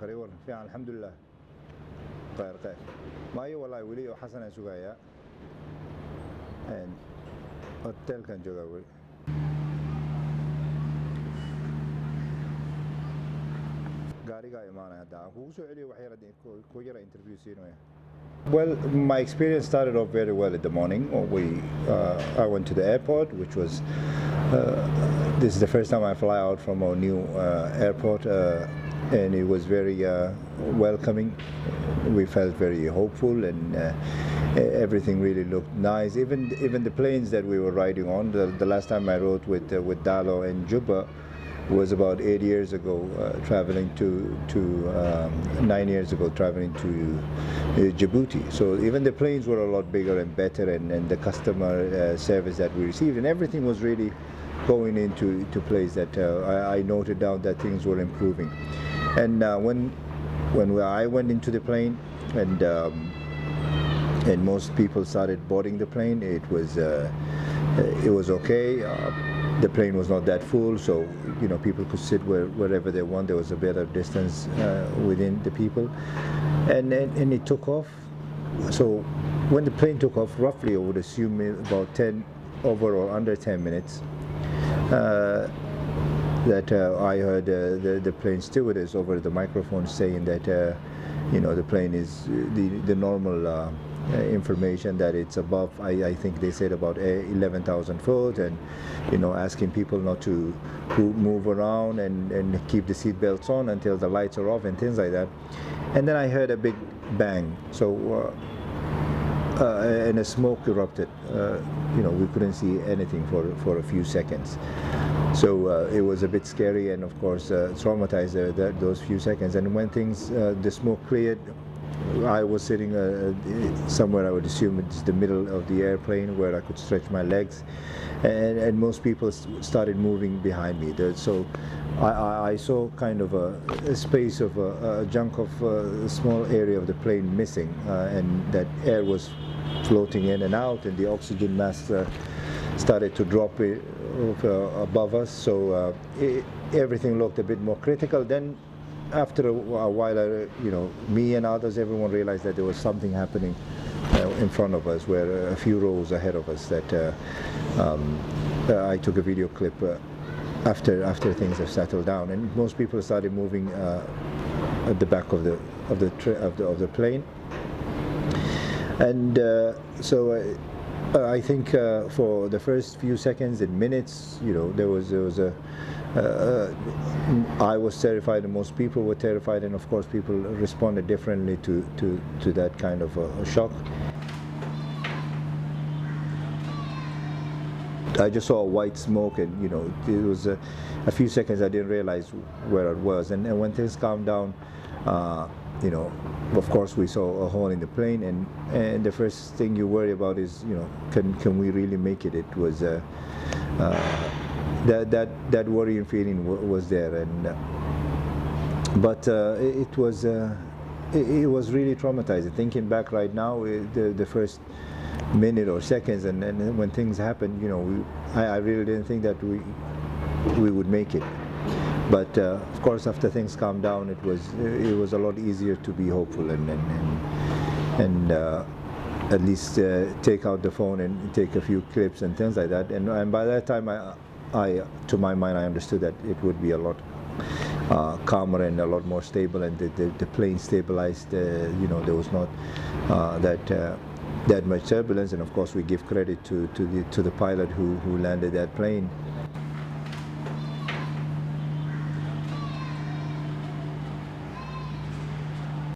كريور في الحمد لله خير ما هي والله ولي وحسن سجايا hotel kan juga wali gari ga imana da who so really waxyara ko yara interview siino. Well, my experience started off very well in the morning. I went to the airport, which was this is the first time I fly out from our new airport, and it was very welcoming. We felt very hopeful, and everything really looked nice. Even the planes that we were riding on. The last time I rode with Dalo and Juba was about 8 years ago, traveling to 9 years ago, traveling to Djibouti. So even the planes were a lot bigger and better, and the customer service that we received, and everything was really going into place. That I noted down that things were improving. And when I went into the plane, and most people started boarding the plane, it was okay. The plane was not that full, so people could sit wherever they want. There was a better distance within the people, and it took off. So when the plane took off, roughly I would assume about 10 over or under 10 minutes, that I heard the plane stewardess over the microphone saying that the plane is the normal information, that it's above, I think they said about 11,000 foot, and asking people not to move around and keep the seat belts on until the lights are off and things like that. And then I heard a big bang, so and a smoke erupted. We couldn't see anything for a few seconds, so it was a bit scary, and of course traumatized those few seconds. And when the smoke cleared, I was sitting somewhere, I would assume it's the middle of the airplane, where I could stretch my legs, and most people started moving behind me. So I saw kind of a space of a chunk of a small area of the plane missing, and that air was floating in and out, and the oxygen mask started to drop above us. So everything looked a bit more critical. Then after a while, me and others, everyone realized that there was something happening in front of us, where a few rows ahead of us. That I took a video clip after things have settled down, and most people started moving at the back of the plane. And so I think for the first few seconds and minutes, there was a I was terrified, and most people were terrified, and of course people responded differently to that kind of a shock. I just saw white smoke, and it was a few seconds I didn't realize where it was, and when things calmed down, of course we saw a hole in the plane, and the first thing you worry about is can we really make it? It was that worrying feeling was there, and but it was really traumatizing. Thinking back right now, the first minute or seconds, and when things happened, I really didn't think that we would make it. But of course, after things calmed down, it was a lot easier to be hopeful and at least take out the phone and take a few clips and things like that. And by that time, I to my mind, I understood that it would be a lot calmer and a lot more stable, and the plane stabilized. There was not that much turbulence, and of course we give credit to the pilot who landed that plane.